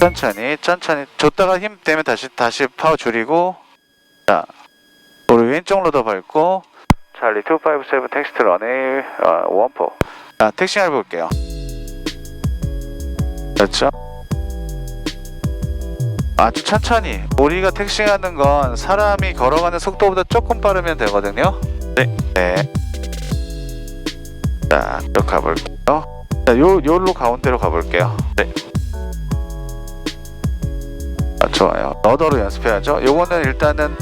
천천히 줬다가 힘 되면 다시 파워 줄이고, 자 우리 왼쪽 로더 밟고 찰리 257 텍스트 런웨이 14. 자 택싱을 볼게요. 그렇죠? 아주 천천히. 우리가 택싱하는 건 사람이 걸어가는 속도보다 조금 빠르면 되거든요. 네. 자, 쭉 가볼게요. 자, 요로 가운데로 가볼게요. 네. 아, 좋아요. 러더로 연습해야죠. 요거는 일단은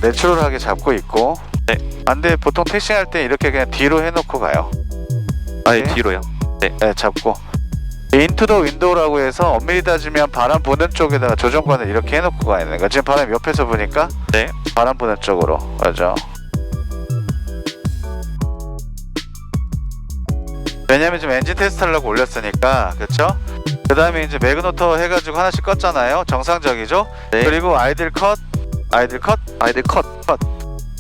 내추럴하게 잡고 있고. 네. 안돼, 보통 택싱할 때 이렇게 그냥 뒤로 해놓고 가요. 아예 뒤로요? 네, 잡고. 인투 더 윈도우라고 해서 엄밀히 따지면 바람 부는 쪽에다가 조정관을 이렇게 해놓고 가야 되는 거야. 지금 바람 옆에서 부니까 네. 바람 부는 쪽으로. 맞아. 왜냐면 지금 엔진 테스트 하려고 올렸으니까. 그쵸? 그 다음에 이제 매그노터 해가지고 하나씩 껐잖아요. 정상적이죠? 네. 그리고 아이들 컷.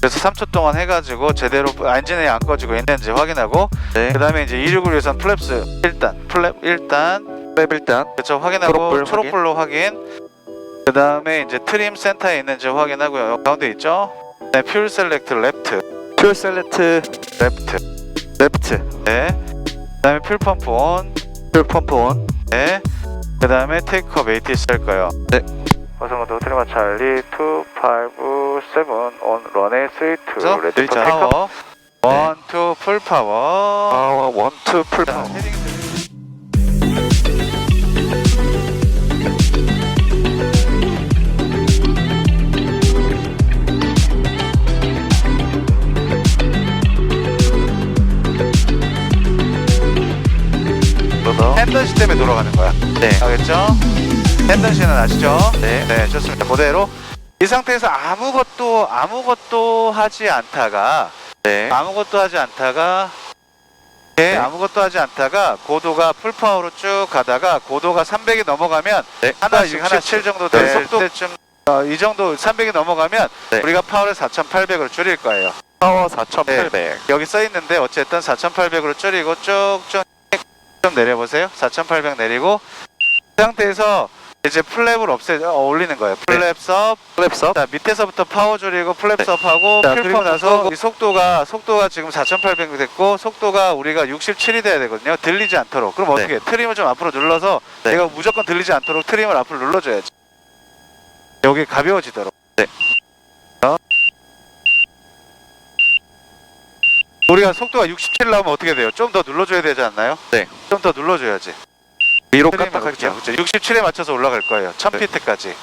그래서 3초 동안 해가지고 제대로 엔진이 안 꺼지고 있는지 확인하고. 네. 그 다음에 이제 261 위해서는 플랩스 플랩 일단 그쵸, 확인하고 초록불로 확인. 그 다음에 이제 트림 센터에 있는지 확인하고요. 가운데 있죠? 네, 퓨얼 셀렉트 레프트. 네. 그 다음에 퓨얼 펌프 온. 네. 그 다음에 테이크업 ATC 할 거예요. 네. 어서모도 트리마 찰리 257 온 런웨이 3 2 레디 포 테이크업. 1, 2 풀 파워. 1, 2 풀 파워. 핸들 때문에 돌아가는 거야. 네. 알겠죠? 핸들 씨는 아시죠? 네. 네, 좋습니다. 그대로 이 상태에서 아무것도 하지 않다가 네. 아무것도 하지 않다가 고도가 풀파워로 쭉 가다가 고도가 300이 넘어가면 네. 하나씩 정도 될 속도쯤 이 정도 300이 넘어가면 네. 우리가 파워를 4,800으로 줄일 거예요. 파워 4,800. 네. 여기 써 있는데 어쨌든 4,800으로 줄이고 쭉쭉 좀 내려보세요. 4,800 내리고 그 상태에서 이제 플랩을 올리는 거예요. 플랩섭. 자, 밑에서부터 파워 줄이고 플랩섭하고 그리고 나서 이 속도가 지금 4,800 됐고 속도가 우리가 67이 돼야 되거든요. 들리지 않도록. 그럼 어떻게 해? 트림을 좀 앞으로 눌러서 내가 무조건 들리지 않도록 트림을 앞으로 눌러줘야지. 여기 가벼워지도록. 네. 우리가 속도가 67 나오면 어떻게 돼요? 좀 더 눌러줘야 되지 않나요? 네. 좀 더 눌러줘야지. 위로 트림을 깜빡할게요. 그렇죠. 67에 맞춰서 올라갈 거예요. 1000피트까지.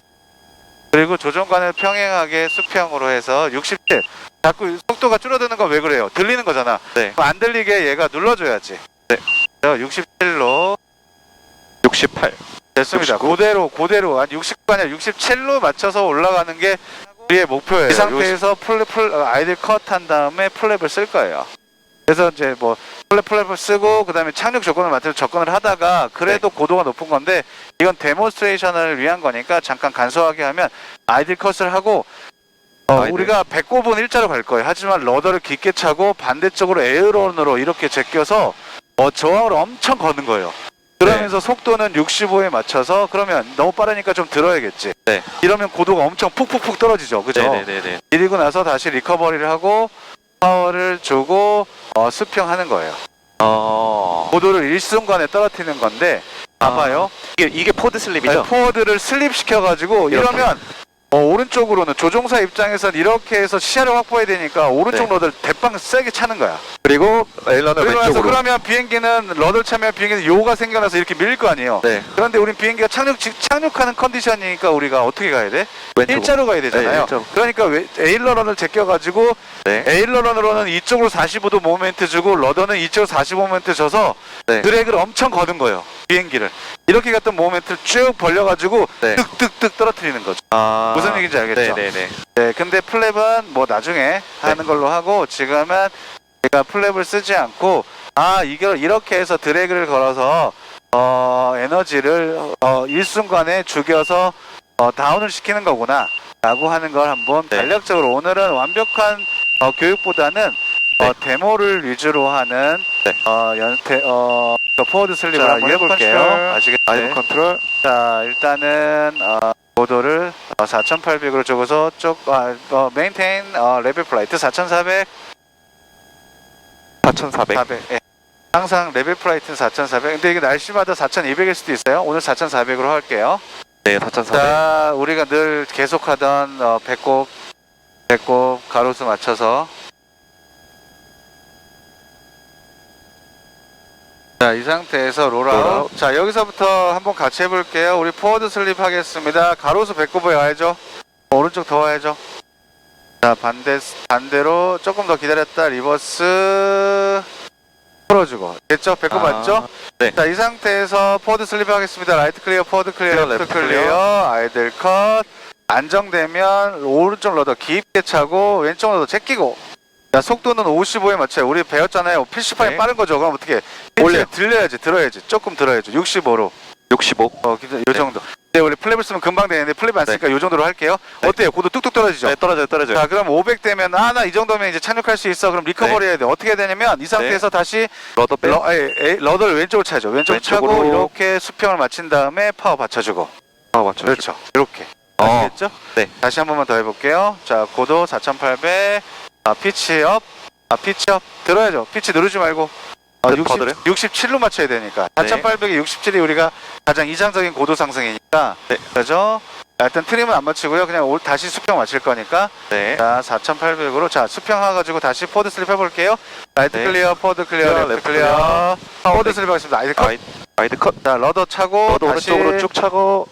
그리고 조종관을 평행하게 수평으로 해서 67. 자꾸 속도가 줄어드는 건 왜 그래요? 들리는 거잖아. 네. 그럼 안 들리게 얘가 눌러줘야지. 네. 67로 68. 됐습니다. 69. 그대로 한 69가 아니라 67로 맞춰서 올라가는 게 우리의 목표예요. 이 상태에서 아이들 컷한 다음에 플랩을 쓸 거예요. 그래서 이제 뭐 플랩을 쓰고 그 다음에 착륙 조건을 맞춰서 접근을 하다가 그래도 고도가 높은 건데 이건 데몬스트레이션을 위한 거니까 잠깐 간소하게 하면 아이들 컷을 하고 우리가 배꼽은 일자로 갈 거예요. 하지만 러더를 깊게 차고 반대쪽으로 에어론으로 이렇게 제껴서 저항을 엄청 거는 거예요. 그러면서 속도는 65에 맞춰서 그러면 너무 빠르니까 좀 들어야겠지. 네. 이러면 고도가 엄청 푹푹푹 떨어지죠. 그죠? 네네네. 이리고 나서 다시 리커버리를 하고 파워를 주고 수평하는 거예요. 고도를 일순간에 떨어뜨리는 건데 봐봐요. 이게 포드 슬립이죠? 포워드를 슬립 시켜가지고 이렇게. 이러면 오른쪽으로는 조종사 입장에선 이렇게 해서 시야를 확보해야 되니까 오른쪽 네. 러더를 대빵 세게 차는 거야. 그리고 에일런을 그리고 나서 왼쪽으로. 그러면 비행기는 러더를 차면 비행기는 요가 생겨나서 이렇게 밀릴 거 아니에요. 네. 그런데 우린 비행기가 착륙하는 컨디션이니까 우리가 어떻게 가야 돼? 왼쪽으로. 일자로 가야 되잖아요. 네, 일자로. 그러니까 에일런을 제껴가지고 네. 에일런으로는 이쪽으로 45도 모멘트 주고 러더는 이쪽으로 45모멘트 줘서 네. 드래그를 엄청 거는 거예요. 비행기를. 이렇게 갔던 모멘트를 쭉 벌려가지고 네. 뜩뜩뜩 떨어뜨리는 거죠. 무슨 얘기인지 알겠죠? 네네네. 네, 근데 플랩은 뭐 나중에 하는 걸로 하고 지금은 제가 플랩을 쓰지 않고 이걸 이렇게 해서 드래그를 걸어서 에너지를 일순간에 죽여서 다운을 시키는 거구나 라고 하는 걸 한번 간략적으로 오늘은 완벽한 교육보다는 데모를 위주로 하는 포워드 슬립을 자, 한번 이어 해볼게요. 컨트롤. 아시겠죠? 아이브 컨트롤. 자, 일단은 고도를 4,800으로 적어서 메인테인 레벨 플라이트 4,400 4400. 400. 예. 항상 레벨 플라이트는 4,400. 근데 이게 날씨마다 4,200일 수도 있어요. 오늘 4,400으로 할게요. 네, 4400. 자, 우리가 늘 계속하던 배꼽 가로수 맞춰서. 자, 이 상태에서 롤아웃. 자, 여기서부터 한번 같이 해볼게요. 우리 포워드 슬립 하겠습니다. 가로수 배꼽에 와야죠. 오른쪽 더 와야죠. 자, 반대로 조금 더 기다렸다 리버스 풀어주고. 됐죠? 배꼽 맞죠? 네. 자, 이 상태에서 포워드 슬립 하겠습니다. 라이트 클리어, 포워드 클리어, 레프트 레프트 클리어, 아이들 컷. 안정되면 오른쪽 러더 깊게 차고 왼쪽 러더 제끼고. 자, 속도는 55에 맞춰요. 우리 배웠잖아요. PC판이 네. 빠른 거죠. 그럼 어떻게? 올려요. 들어야지. 조금 들어야죠. 65로. 65. 요 정도. 네, 우리 플랩을 쓰면 금방 되는데 플랩 안 쓰니까 요 정도로 할게요. 네. 어때요? 고도 뚝뚝 떨어지죠? 네, 떨어져요. 자, 그럼 500 되면 나 이 정도면 이제 착륙할 수 있어. 그럼 리커버리 해야 돼. 어떻게 해야 되냐면 이 상태에서 다시 러더 빼. 러더를 왼쪽으로 차죠. 왼쪽으로 차고 왼쪽으로. 이렇게 수평을 맞춘 다음에 파워 받쳐주고. 맞죠. 그렇죠. 이렇게. 어. 아시겠죠? 네. 다시 한 번만 더 해볼게요. 자, 고도 4,800. 피치 업. 피치 업. 들어야죠. 피치 누르지 말고. 더 들어요? 67로 맞춰야 되니까. 네. 4,800에 67이 우리가 가장 이상적인 고도 상승이니까. 네. 그죠? 일단 트림은 안 맞추고요. 그냥 다시 수평 맞출 거니까. 네. 자, 4,800으로 자 수평 해가지고 다시 포드 슬립 해볼게요. 라이트 네. 클리어, 포드 클리어, 레프트 클리어. 포드 슬립 하겠습니다. 아이드 컷. 아이드 컷. 자, 러더 차고 러더 다시 오른쪽으로 쭉 차고.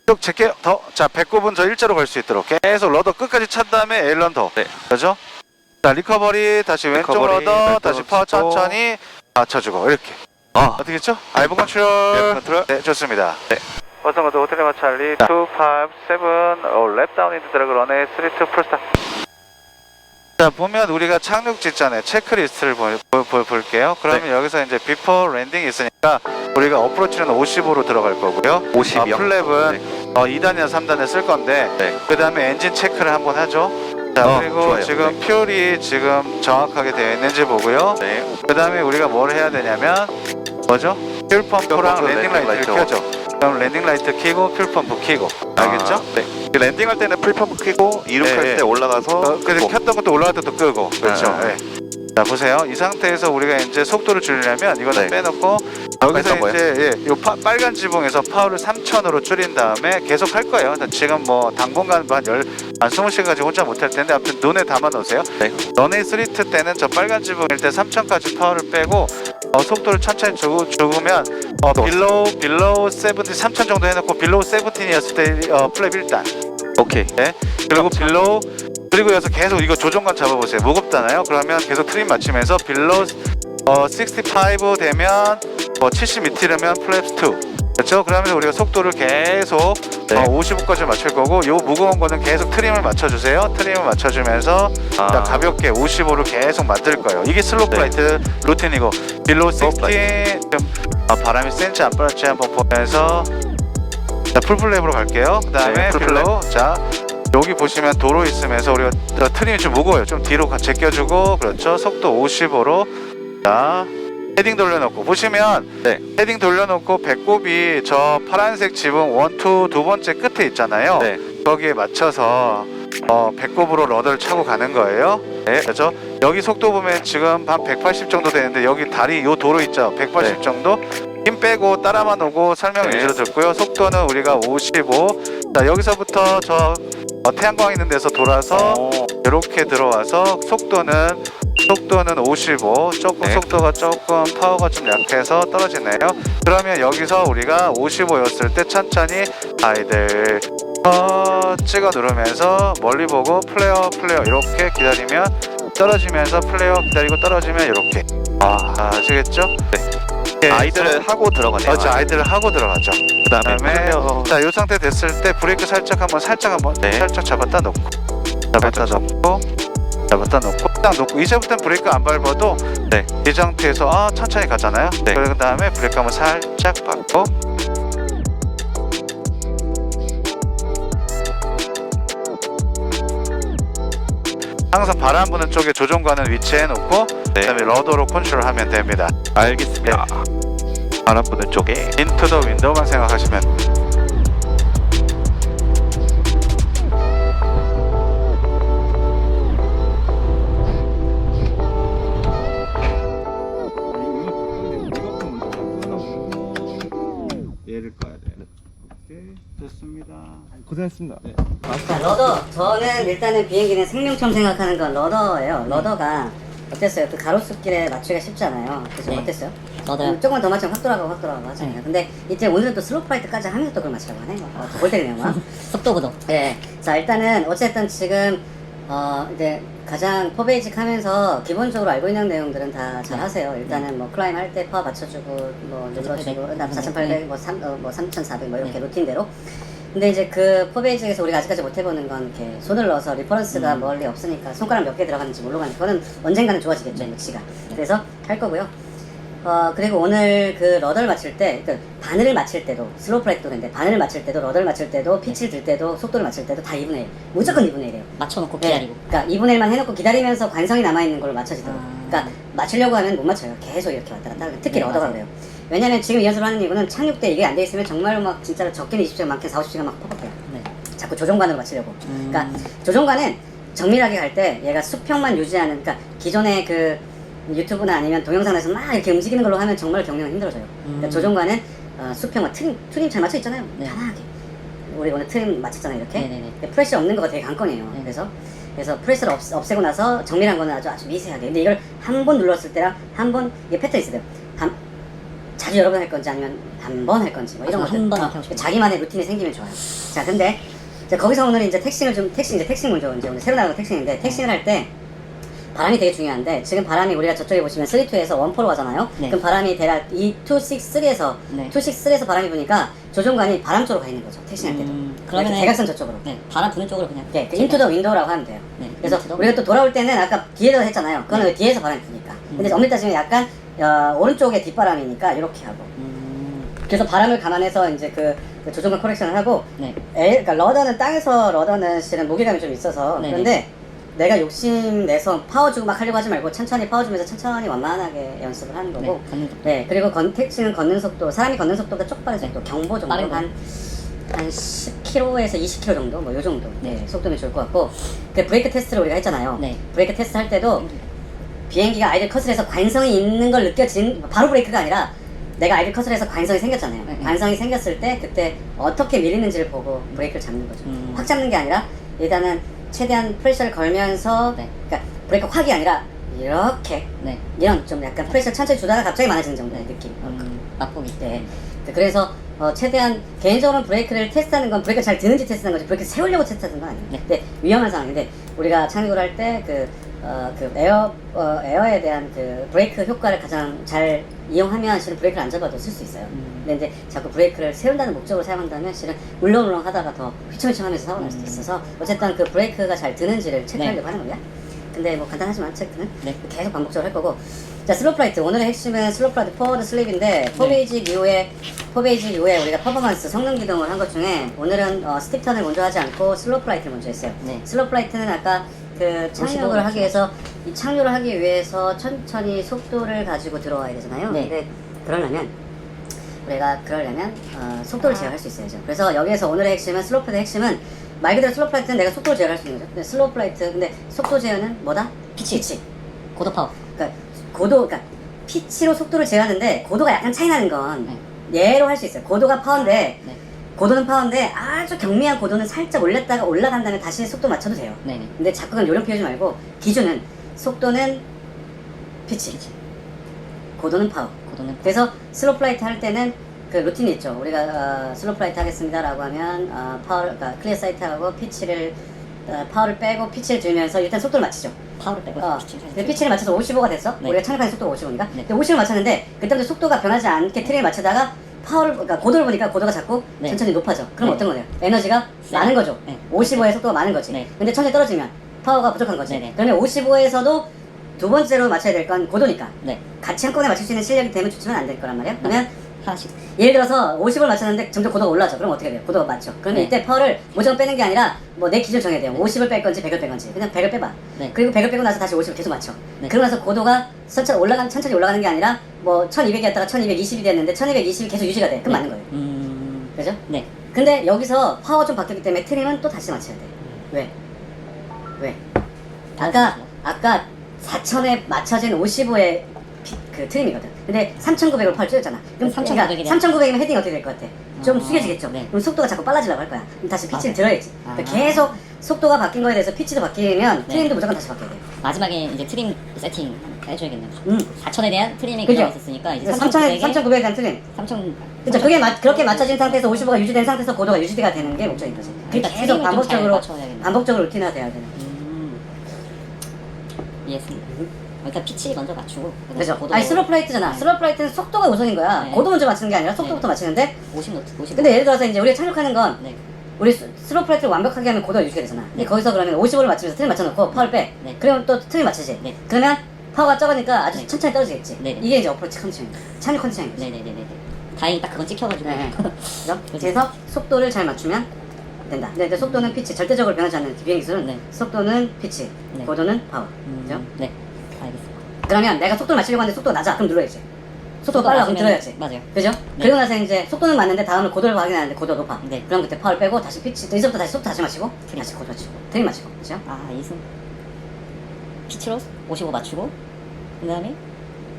쭉 제게 더. 자, 배꼽은 저 일자로 갈 수 있도록 계속 러더 끝까지 찬 다음에 에일런 더. 네. 그죠? 자, 리커버리 다시 왼쪽 리커버리, 러더 왼쪽 다시 파워 치고. 천천히 맞춰주고 이렇게. 아. 어떻게 했죠? 아이브 컨트롤. 컨트롤. 네, 좋습니다. 네. 버튼거드 호텔레마 찰리 2, 5, 7 랩 다운 인트 드래그 런웨이 3, 2 풀스탑. 자, 보면 우리가 착륙 직전에 체크리스트를 볼게요. 그러면 여기서 이제 비포 랜딩이 있으니까 우리가 어프로치는 55로 들어갈 거고요. 50이요. 플랩은 2단이나 3단을 쓸 건데 네. 그 다음에 엔진 체크를 한번 하죠. 자, 그리고 좋아요. 지금 퓨얼이 지금 정확하게 되어 있는지 보고요. 네. 그 다음에 우리가 뭘 해야 되냐면 뭐죠? 퓨얼 펌프랑 펌프, 랜딩 랜딩 라이트를 라이트. 켜죠. 그럼 랜딩 라이트 켜고 퓨얼 펌프 켜고. 알겠죠? 네. 랜딩할 때는 풀펌프 켜고 이륙할 네. 때 올라가서 그래서 켰던 것도 올라갈 때도 끄고. 그렇죠. 아. 네. 자, 보세요. 이 상태에서 우리가 이제 속도를 줄이려면 이거는 네. 빼놓고 여기서 뺐던 이제 요 빨간 지붕에서 파워를 3,000으로 줄인 다음에 계속 할 거예요. 지금 뭐 당분간 한 20시간까지 혼자 못 할 텐데 아무튼 눈에 담아 놓으세요. 네. 런웨이 3트 때는 저 빨간 지붕일 때 3,000까지 파워를 빼고 속도를 천천히 죽으면 빌로우 70, 3,000 정도 해놓고 빌로우 17이었을 때 플랩 1단. 오케이. 네. 그리고 빌로우 그리고 여기서 계속 이거 조종관 잡아보세요. 무겁잖아요. 그러면 계속 트림 맞추면서 빌로우 65 되면 70 밑이라면 플랩 2. 그렇죠? 그러면서 우리가 속도를 계속 네. 55까지 맞출 거고 요 무거운 거는 계속 트림을 맞춰주세요. 트림을 맞춰주면서 자, 가볍게 55로 계속 만들 거예요. 이게 슬로우 네. 플라이트 루틴이고 빌로우 60 플라이트. 좀 바람이 센지 안 빠졌지 한번 보면서 자, 풀플랩으로 갈게요. 그 다음에 네, 풀플랩. 빌로우 자 여기 보시면 도로 있으면서 우리가 트림이 좀 무거워요. 좀 뒤로 제껴주고 그렇죠. 속도 55로 자 헤딩 돌려놓고 보시면 네. 헤딩 돌려놓고 배꼽이 저 파란색 지붕 1, 2 두 번째 끝에 있잖아요. 네. 거기에 맞춰서 배꼽으로 러더를 차고 가는 거예요. 네. 그렇죠? 여기 속도 보면 지금 한 180 정도 되는데 여기 다리 요 도로 있죠. 180 네. 정도 힘 빼고 따라만 오고 설명 네. 위주로 듣고요. 속도는 우리가 55. 자, 여기서부터 저 태양광 있는 데서 돌아서 이렇게 들어와서 속도는 55. 조금 네. 속도가 조금 파워가 좀 약해서 떨어지네요. 그러면 여기서 우리가 55였을 때 천천히 아이들 찍어 누르면서 멀리 보고 플레어 이렇게 기다리면 떨어지면서 플레어 기다리고 떨어지면 이렇게 아시겠죠? 네. 아이들을 하고 들어가네요. 맞죠. 아이들을 하고 들어가죠. 그다음에 자, 이 상태 됐을 때 브레이크 살짝 한번 네. 살짝 잡았다 놓고 딱 놓고 이제부터는 브레이크 안 밟아도 네. 이 상태에서 천천히 가잖아요. 네. 그 다음에 브레이크 한번 살짝 밟고 항상 바람 부는 쪽에 조종관을 위치해 놓고 네. 그다음에 러더로 컨트롤하면 됩니다. 알겠습니다. 바람 부는 쪽에 인투 더 윈도우만 생각하시면 얘를 꺼야 돼요. 오케이, 좋습니다. 고생했습니다. 자, 러더. 저는 일단은 비행기는 생명처럼 생각하는 건 러더예요. 러더가 어땠어요? 그 가로수길에 맞추기가 쉽잖아요. 그래서 네. 어땠어요? 러더요? 조금만 더 맞추면 확 돌아가고 하잖아요. 근데 이제 오늘은 또 슬로우 플라이트까지 하면서 또 그걸 맞추라고 하네. 볼 때리네요, 막. 속도 구도. 네. 자, 일단은 어쨌든 지금 이제 가장 퍼베이직 하면서 기본적으로 알고 있는 내용들은 다 잘 하세요. 일단은 뭐 클라임 할 때 파워 맞춰주고 뭐 눌러주고 그다음 4,800 뭐 3,400 뭐 이렇게 루틴대로. 근데 이제 그 퍼베이직에서 우리가 아직까지 못 해보는 건 이렇게 손을 넣어서 리퍼런스가 멀리 없으니까 손가락 몇 개 들어가는지 모르겠는데 그거는 언젠가는 좋아지겠죠, 위치가. 그래서 할 거고요. 그리고 오늘 그 러더를 맞출 때, 그 바늘을 맞출 때도, 슬로우 플라이트도 그런데 바늘을 맞출 때도, 러더를 맞출 때도, 피치를 들 때도, 속도를 맞출 때도 다 2분의 1. 무조건 2분의 1이에요. 맞춰놓고 기다리고. 그러니까 2분의 1만 해놓고 기다리면서 관성이 남아있는 걸로 맞춰지도록. 아. 그러니까 맞추려고 하면 못 맞춰요. 계속 이렇게 왔다 갔다 하고. 특히 네, 러더가 맞아요. 그래요. 왜냐면 지금 이 연습을 하는 이유는 착륙 때 이게 안 돼 있으면 정말로 막 진짜로 적게는 20시간, 많게는 4, 50시간 막 퍽퍽해요. 네. 자꾸 조종관으로 맞추려고. 그러니까 조종관은 정밀하게 갈 때 얘가 수평만 유지하는, 그러니까 기존의 그 유튜브나 아니면 동영상에서 막 이렇게 움직이는 걸로 하면 정말 경영이 힘들어져요. 그러니까 조종관은 수평만 트림 잘 맞춰 있잖아요. 네. 편하게. 우리 오늘 트림 맞췄잖아요, 이렇게. 네네네. 프레셔 없는 거가 되게 관건이에요. 네. 그래서 프레셔를 없애고 나서 정밀한 거는 아주 미세하게. 근데 이걸 한 번 눌렀을 때랑 한 번, 이게 패턴이 있어요. 자주 여러 번 할 건지 아니면 한 번 할 건지 뭐 이런 아, 것들. 한번 하고 싶어요. 자기만의 루틴이 생기면 좋아요. 자, 근데 이제 거기서 오늘 이제 택싱 먼저 이제 오늘 새로 나온 택싱인데, 택싱을 할 때 바람이 되게 중요한데, 지금 바람이 우리가 저쪽에 보시면 3-2에서 1-4로 가잖아요. 네. 그럼 바람이 대략 2-2-6-3에서 네. 2-6-3에서 바람이 부니까 조종관이 바람 쪽으로 가 있는 거죠. 택싱할 때도. 그러면은- 이렇게 대각선 저쪽으로. 네. 바람 부는 쪽으로 그냥. 네, 그 인투 더 윈도우라고 하면 돼요. 네, 그래서 into the 우리가 또 돌아올 때는 아까 뒤에서 했잖아요. 그거는 뒤에서 바람이 부니까. 근데 엄밀히 따지면 약간 오른쪽에 뒷바람이니까 이렇게 하고. 그래서 바람을 감안해서 이제 그 조종관 코렉션을 하고. 네. 그러니까 러더는 실은 무게감이 좀 있어서. 네네. 그런데 내가 욕심 내서 파워 주고 막 하려고 하지 말고 천천히 파워 주면서 천천히 완만하게 연습을 하는 거고. 네. 걷는 속도. 네, 그리고 택시는 걷는 속도, 사람이 걷는 속도가 쪽 빠른 속도, 경보 정도 빠른 거. 한 10km에서 20km 정도, 뭐 요 정도. 네. 속도면 좋을 것 같고. 그 브레이크 테스트를 우리가 했잖아요. 네. 브레이크 테스트 할 때도 비행기가 아이들 컷을 해서 관성이 있는 걸 느껴진, 바로 브레이크가 아니라 내가 아이들 컷을 해서 관성이 생겼잖아요. 네. 관성이 생겼을 때 그때 어떻게 밀리는지를 보고 브레이크를 잡는 거죠. 확 잡는 게 아니라 일단은 최대한 프레셔를 걸면서, 네. 그러니까 브레이크 확이 아니라 이렇게 네. 이런 좀 약간 프레셔 천천히 주다가 갑자기 많아지는 정도의 느낌. 맛보기. 네. 그래서 최대한 개인적으로는 브레이크를 테스트하는 건 브레이크 잘 드는지 테스트하는 거지 브레이크 세우려고 테스트하는 건 아니에요. 네. 근데 위험한 상황인데 우리가 착륙을 할 때 에어에 대한 그 브레이크 효과를 가장 잘 이용하면 실은 브레이크를 안 잡아도 쓸 수 있어요. 근데 이제 자꾸 브레이크를 세운다는 목적으로 사용한다면 실은 울렁울렁 하다가 더 휘청휘청하면서 사고 날 수도 있어서 어쨌든 그 브레이크가 잘 드는지를 체크하려고 네. 하는 겁니다. 근데 뭐 간단하지만 체크는 네. 계속 반복적으로 할 거고. 자, 슬로우 플라이트. 오늘의 핵심은 슬로우 플라이트 포워드 슬립인데 포베이직 이후에 우리가 퍼포먼스 성능 기동을 한 것 중에 오늘은 스틱턴을 먼저 하지 않고 슬로우 플라이트를 먼저 했어요. 네. 슬로우 플라이트는 아까 그 착륙을 하기 위해서 이 착륙을 하기 위해서 천천히 속도를 가지고 들어와야 되잖아요. 네. 근데 그러려면 속도를 제어할 수 있어야죠. 그래서 여기에서 오늘의 핵심은 슬로우 플라이트의 핵심은 말 그대로 슬로우 플라이트는 내가 속도를 제어할 수 있는 거죠. 근데 슬로우 플라이트 근데 속도 제어는 뭐다? 피치. 고도 파워. 그러니까 그러니까 피치로 속도를 제어하는데 고도가 약간 차이 나는 건 얘로 할 수 있어요. 고도가 파워인데 네. 고도는 파워인데 아주 경미한 고도는 살짝 올렸다가 올라간 다음에 다시 속도 맞춰도 돼요. 네네. 근데 자꾸 그건 요령 피우지 말고 기준은 속도는 피치. 고도는 파워. 고도는 그래서 슬로우 플라이트 할 때는 그 루틴이 있죠. 우리가 슬로우 플라이트 하겠습니다라고 하면 그러니까 클리어 사이트하고 파워를 빼고 피치를 들면서 일단 속도를 맞추죠. 파워를 빼고 근데 피치를 맞춰서 55가 됐어. 네. 우리가 착륙한 속도가 55니까. 네. 근데 50을 맞췄는데 그때부터 속도가 변하지 않게 트림을 맞추다가 그러니까 고도를 보니까 고도가 자꾸 네. 천천히 높아져. 그럼 네. 어떤 거예요? 에너지가 네. 많은 거죠. 네. 55의 속도가 많은 거지. 네. 근데 천천히 떨어지면 파워가 부족한 거지. 네네. 그러면 55에서도 두 번째로 맞춰야 될 건 고도니까. 네. 같이 한꺼번에 맞출 수 있는 실력이 되면 좋지만 안 될 거란 말이야. 그러면 하나씩. 예를 들어서 50을 맞췄는데 점점 고도가 올라죠. 그럼 어떻게 돼요? 고도가 맞죠. 그러면 네. 이때 펄을 무조건 빼는 게 아니라 뭐 내 기준 정해야 돼요. 50을 뺄 건지 100을 뺄 건지. 그냥 100을 빼봐. 네. 그리고 100을 빼고 나서 다시 50을 계속 맞춰. 네. 그러고 나서 고도가 천천히 올라가는 게 아니라 뭐 1200이었다가 1220이 됐는데 1220이 계속 유지가 돼. 그럼 맞는 거예요. 그죠? 네. 근데 여기서 파워 좀 바뀌었기 때문에 트림은 또 다시 맞춰야 돼. 왜? 왜? 아까 4000에 맞춰진 55의 그 트림이거든. 근데 3900을 펄 줄였잖아. 그럼 3900 이네. 3900이면 헤딩이 어떻게 될 것 같아? 좀 아, 숙여지겠죠? 네. 그럼 속도가 자꾸 빨라지려고 할 거야. 그럼 다시 피치를 아, 들어야지. 아. 그러니까 계속 속도가 바뀐 거에 대해서 피치도 바뀌면 네. 트림도 무조건 다시 바뀌어야 돼. 마지막에 이제 트림 세팅 해줘야겠네요. 음. 4,000에 대한 트림이 그죠? 그냥 있었으니까 이제 3900에 3,900에 대한 트림. 3,000. 그렇죠. 그렇게 맞춰진 상태에서 55가 유지된 상태에서 고도가 유지가 되는 게 목적인 거지. 그러니까 계속 트림을 좀잘 맞춰야겠네. 반복적으로 루틴화 돼야 되는. 이해했습니다. 일단 피치 먼저 맞추고. 그다음에 그죠? 고도 아니 슬로우 플라이트잖아. 네. 슬로우 플라이트는 속도가 우선인 거야. 네. 고도 먼저 맞추는 게 아니라 속도부터 네. 맞추는데 50. 근데 예를 들어서 이제 우리가 착륙하는 건 네. 우리 슬로우 플라이트를 완벽하게 하면 고도가 유지가 되잖아. 근데 거기서 그러면 50으로 맞추면서 트림 맞춰놓고 파워를 빼. 네. 그러면 또 트림 맞추지. 네. 그러면 파워가 적으니까 아주 네. 천천히 떨어지겠지. 네. 이게 이제 어프로치 컨디션입니다. 착륙 컨디션인 거지. 네네네네. 다행히 딱 그건 찍혀가지고. 네. 그죠? 그래서 속도를 잘 맞추면 된다. 근데 속도는 피치, 절대적으로 변하지 않는 비행 기술은 네. 속도는 피치, 네. 고도는 파워. 그죠? 네. 알겠습니다. 그러면 내가 속도를 맞추려고 하는데 속도가 낮아. 그럼 눌러야지. 속도가 빨라. 그럼 맞으면- 들어야지. 맞아요. 그죠? 네. 그리고 나서 이제 속도는 맞는데 다음을 고도를 확인하는데 고도가 높아. 네. 그럼 그때 파워를 빼고 다시 피치, 또 이제부터 다시 속도 다시 맞추고 트림. 다시 고도 맞추고 트림 맞추고. 그죠? 아, 이승. 피치로 55 맞추고, 그 다음에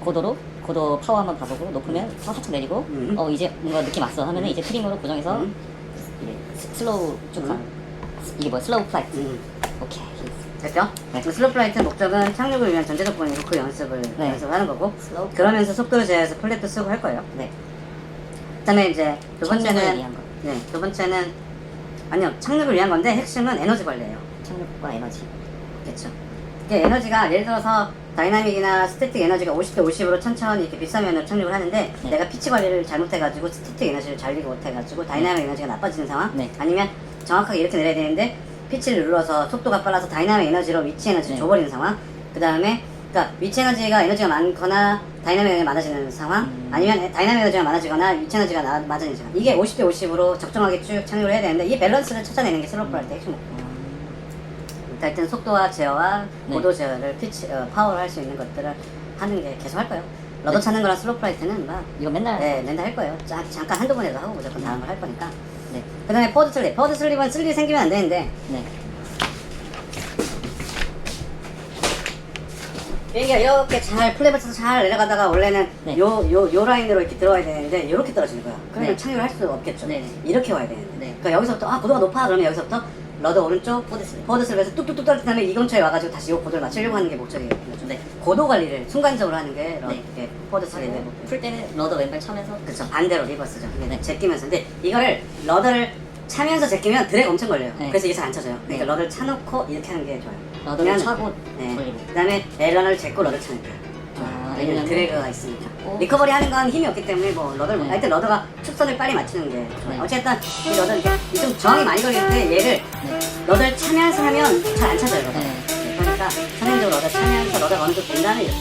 고도 파워 한번 봐보고, 높으면 파워 살짝 내리고, 이제 뭔가 느낌 왔어 하면은 이제 트림으로 고정해서 이게 슬로우 쭉 가는. 이게 뭐야? 슬로우 플라이트. 오케이. 됐죠? 네. 슬로우 플라이트 목적은 착륙을 위한 전제 조건이고 그 연습을 네. 연습하는 거고 슬로우. 그러면서 속도를 제어해서 플랫도 쓰고 할 거예요. 네. 그다음에 이제 두 착륙을 번째는 위한 거. 네, 두 번째는 아니요 착륙을 위한 건데 핵심은 에너지 관리예요. 착륙과 에너지. 그렇죠. 이게 에너지가 예를 들어서 다이나믹이나 스태틱 에너지가 50대 50으로 천천히 이렇게 비싸면으로 착륙을 하는데 네. 내가 피치 관리를 잘못해가지고 스태틱 에너지를 잘리고 못해가지고 다이나믹 에너지가 나빠지는 상황 네. 아니면 정확하게 이렇게 내려야 되는데 피치를 눌러서 속도가 빨라서 다이나믹 에너지로 위치 에너지를 네. 줘버리는 상황 그 다음에 그러니까 위치 에너지가 많거나 다이나믹 에너지가 많아지는 상황 아니면 다이나믹 에너지가 많아지거나 위치 에너지가 많아지는 상황 이게 50대 50으로 적정하게 쭉 착륙을 해야 되는데 이 밸런스를 찾아내는 게 슬로우 플라이트 핵심 목표. 일단 일단 속도와 제어와 네. 고도 제어를 파워를 할 수 있는 것들을 하는 게 계속 할 거예요. 러더 찾는 거랑 슬로우 플라이트는 막 이거 맨날. 맨날 할 거예요. 잠깐 한두 번에도 하고 무조건 다른 걸 할 거니까. 네. 그 다음에 포워드 슬립. 포워드 슬립은 쓸 일이 생기면 안 되는데 네. 비행기가 이렇게 잘 플랩을 쳐서 잘 내려가다가 원래는 네. 요 라인으로 이렇게 들어와야 되는데 이렇게 떨어지는 거야. 그러면 네. 착륙을 할 수 없겠죠. 네. 이렇게 와야 되는데. 네. 그러니까 여기서부터 고도가 높아 그러면 여기서부터 러더 오른쪽 포워드 슬립에서 뚝뚝뚝 떨어진 다음에 이 근처에 와가지고 다시 요 고도를 맞추려고 하는 게 목적이에요. 네. 고도 관리를 순간적으로 하는 게 네. 포워드 슬립의 목표. 풀 때는 러더 왼발 차면서. 그쵸, 반대로 리버스죠. 네. 제끼면서. 근데 이거를 러더를 차면서 제끼면 드래그 엄청 걸려요. 네. 그래서 이게 잘 안 쳐져요. 그러니까 네. 러더를 차놓고 이렇게 하는 게 좋아요. 러더를 그러면- 차고 네. 돌리고. 그 다음에 에런을 제고 러더 차는 거예요. 아, 왜냐면 왜냐면- 드래그가 있으니까. 오. 리커버리 하는 건 힘이 없기 때문에 뭐 러더를 네. 하여튼 러더가 축선을 빨리 맞추는 게 좋아요. 네. 어쨌든 이 러더 이렇게 좀 저항이 많이 걸릴 때 얘를 네. 러더를 차면서 하면 잘 안 차져요. 러더. 네. 그러니까 선행적으로 러더 차면서 러더가 어느 정도 된 다음에 이렇게